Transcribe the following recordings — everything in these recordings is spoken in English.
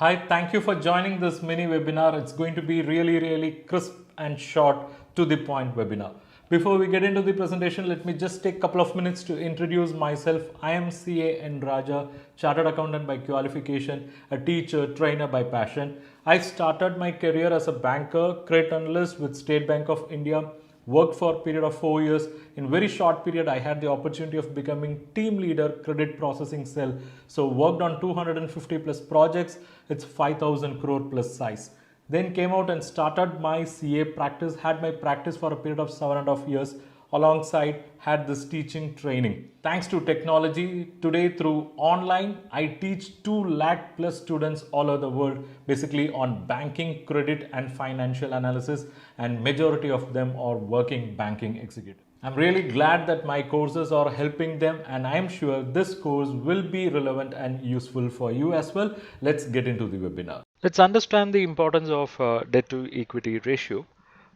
Hi, thank you for joining this mini webinar. It's going to be really crisp and short to the point webinar. Before we get into the presentation, let me just take a couple of minutes to introduce myself. I am CA Enraja, Chartered Accountant by qualification, a teacher, trainer by passion. I started my career as a banker, credit analyst with State Bank of India, worked for a period of 4 years. In very short period, I had the opportunity of becoming team leader, credit processing cell. So worked on 250 plus projects. It's 5,000 crore plus size. Then came out and started my CA practice, had my practice for a period of 7.5 years. Alongside had this teaching training. Thanks to technology, today through online, I teach 2 lakh plus students all over the world, basically on banking, credit and financial analysis, and majority of them are working banking executives. I'm really glad that my courses are helping them, and I'm sure this course will be relevant and useful for you as well. Let's get into the webinar. Let's understand the importance of debt to equity ratio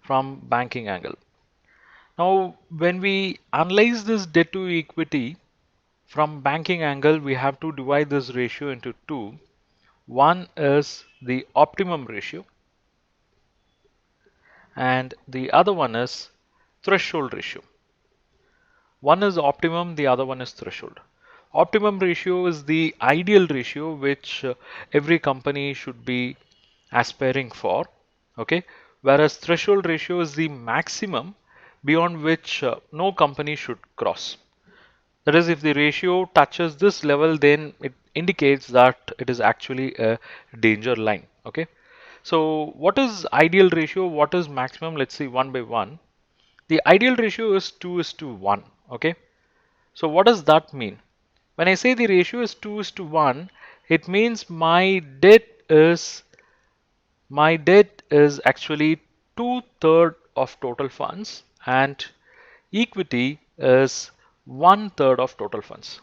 from banking angle. Now, when we analyze this debt to equity from banking angle, we have to divide this ratio into two. One is the optimum ratio and the other one is threshold ratio. One is optimum, the other one is threshold. Optimum ratio is the ideal ratio which every company should be aspiring for. Okay, whereas threshold ratio is the maximum beyond which no company should cross. That is, if the ratio touches this level, then it indicates that it is actually a danger line. Okay, so what is ideal ratio? What is maximum? Let's see one by one. The ideal ratio is 2:1. Okay, so what does that mean? When I say the ratio is 2:1, it means my debt is actually 2/3 of total funds and equity is 1/3 of total funds.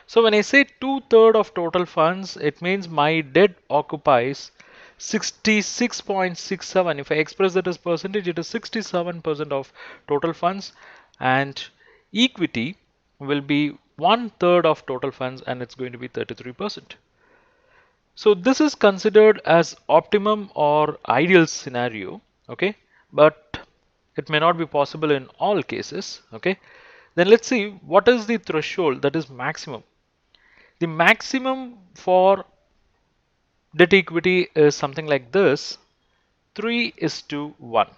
So when I say 2/3 of total funds, it means my debt occupies 66.67. If I express that as percentage, it is 67% of total funds, and equity will be 1/3 of total funds, and it's going to be 33%. So this is considered as optimum or ideal scenario, okay? But it may not be possible in all cases, okay? Then let's see what is the threshold, that is maximum. The maximum for debt equity is something like this, 3:1.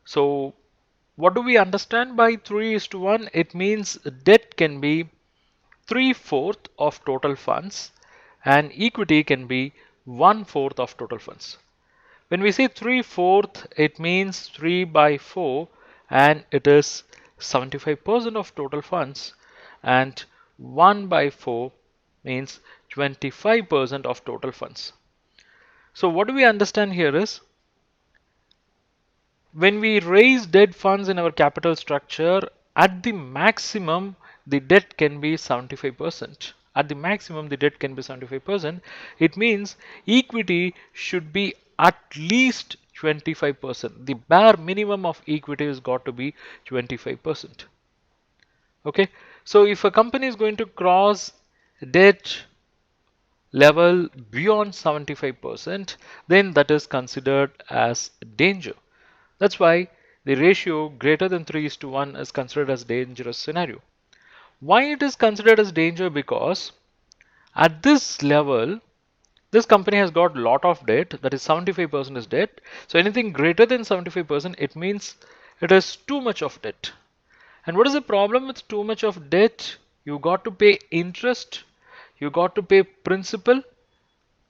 So what do we understand by 3:1? It means debt can be 3/4 of total funds and equity can be 1/4 of total funds. When we say 3/4, it means 3 by 4 and it is 75% of total funds, and 1 by 4 means 25% of total funds. So what do we understand here is, when we raise debt funds in our capital structure, at the maximum the debt can be 75%. At the maximum the debt can be 75%. It means equity should be at least 25%. The bare minimum of equity has got to be 25%. Okay, so if a company is going to cross debt level beyond 75%, then that is considered as danger. That's why the ratio greater than 3:1 is considered as dangerous scenario. Why it is considered as danger? Because at this level, this company has got lot of debt, that is 75% is debt. So anything greater than 75%, it means it is too much of debt. And what is the problem with too much of debt? You got to pay interest, you got to pay principal.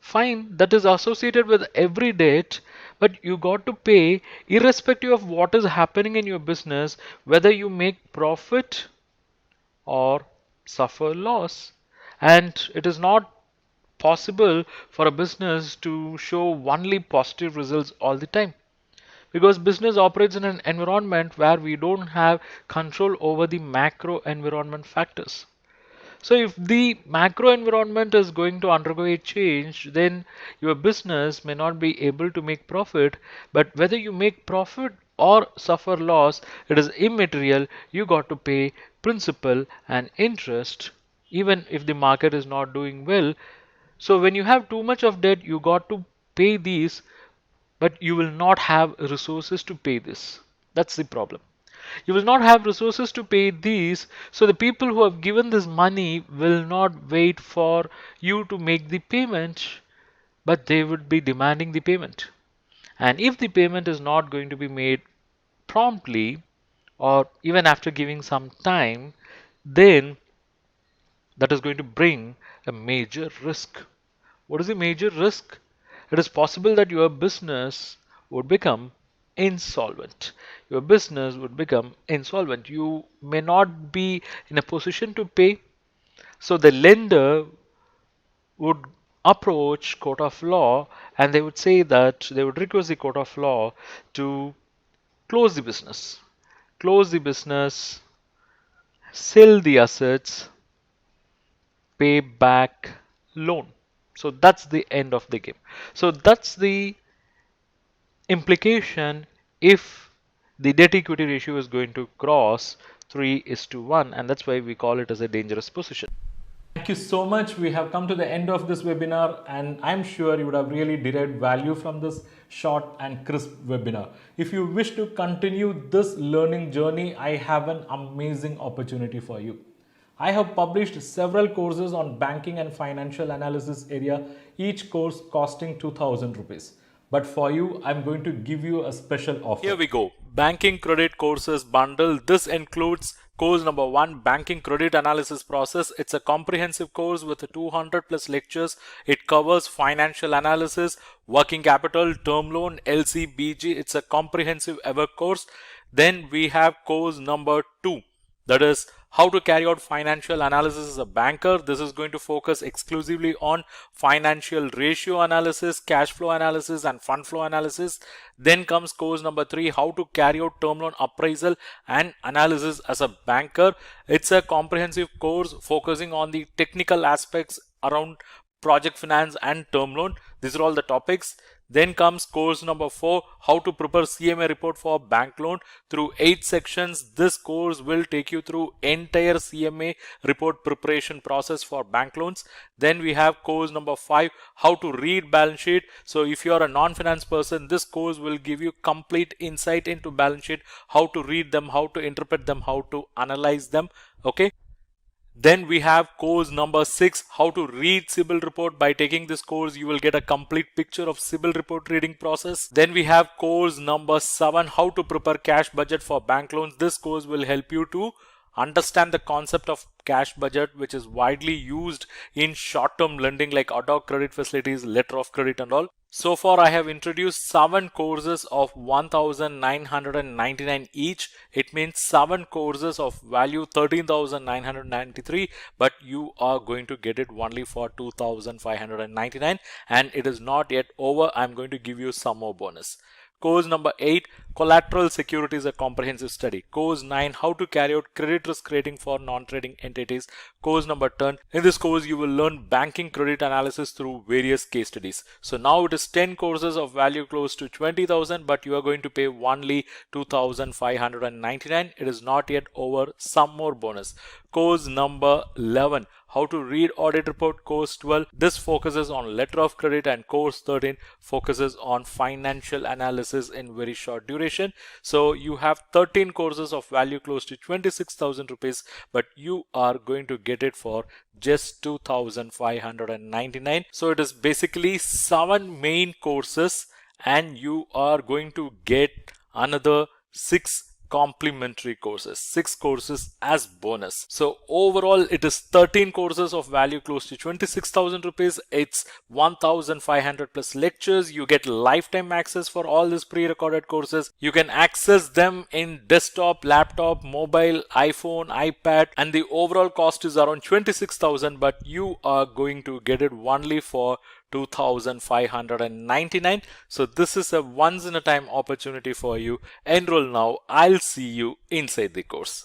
Fine, that is associated with every debt, but you got to pay irrespective of what is happening in your business, whether you make profit or suffer loss. And it is not possible for a business to show only positive results all the time, because business operates in an environment where we don't have control over the macro environment factors. So if the macro environment is going to undergo a change, then your business may not be able to make profit. But whether you make profit or suffer loss, it is immaterial. You got to pay principal and interest. Even if the market is not doing well, So when you have too much of debt, you got to pay these, but you will not have resources to pay this. That's the problem. You will not have resources to pay these, so the people who have given this money will not wait for you to make the payment, but they would be demanding the payment. And if the payment is not going to be made promptly or even after giving some time, then that is going to bring a major risk. What is the major risk? It is possible that your business would become insolvent. Your business would become insolvent. You may not be in a position to pay, so the lender would approach court of law and they would say that they would request the court of law to close the business. Close the business, sell the assets, pay back loan. So that's the end of the game. So that's the implication if the debt equity ratio is going to cross 3:1, and that's why we call it as a dangerous position. Thank you so much. We have come to the end of this webinar, and I'm sure you would have really derived value from this short and crisp webinar. If you wish to continue this learning journey, I have an amazing opportunity for you. I have published several courses on banking and financial analysis area, each course costing 2000 rupees. But for you, I'm going to give you a special offer. Here we go. Banking credit courses bundle. This includes course number 1, banking credit analysis process. It's a comprehensive course with 200 plus lectures. It covers financial analysis, working capital, term loan, LC, BG. It's a comprehensive ever course. Then we have course number 2. That is how to carry out financial analysis as a banker. This is going to focus exclusively on financial ratio analysis, cash flow analysis, and fund flow analysis. Then comes course number 3, how to carry out term loan appraisal and analysis as a banker. It's a comprehensive course focusing on the technical aspects around project finance and term loan. These are all the topics. Then comes course number 4, how to prepare CMA report for bank loan through 8 sections. This course will take you through entire CMA report preparation process for bank loans. Then we have course number 5, how to read balance sheet. So if you are a non-finance person, this course will give you complete insight into balance sheet, how to read them, how to interpret them, how to analyze them. Okay. Then we have course number 6, how to read CIBIL report. By taking this course, you will get a complete picture of CIBIL report reading process. Then we have course number 7, how to prepare cash budget for bank loans. This course will help you to understand the concept of cash budget, which is widely used in short-term lending like auto credit facilities, letter of credit and all. So far I have introduced 7 courses of 1999 each. It means 7 courses of value 13,993, but you are going to get it only for 2,599, and it is not yet over. I'm going to give you some more bonus. Course number 8, collateral security is a comprehensive study. Course 9, how to carry out credit risk rating for non-trading entities. Course number 10, in this course you will learn banking credit analysis through various case studies. So now it is 10 courses of value close to 20,000, but you are going to pay only 2,599. It is not yet over. Some more bonus. Course number 11, how to read audit report. Course 12, this focuses on letter of credit, and course 13 focuses on financial analysis in very short duration. So you have 13 courses of value close to 26,000 rupees, but you are going to get it for just 2,599. So it is basically 7 main courses, and you are going to get another 6 complimentary courses, 6 courses as bonus. So overall it is 13 courses of value close to 26,000 rupees. It's 1,500 plus lectures. You get lifetime access for all these pre-recorded courses. You can access them in desktop, laptop, mobile, iPhone, iPad, and the overall cost is around 26,000, but you are going to get it only for 2,599. So this is a once in a time opportunity for you. Enroll now. I'll see you inside the course.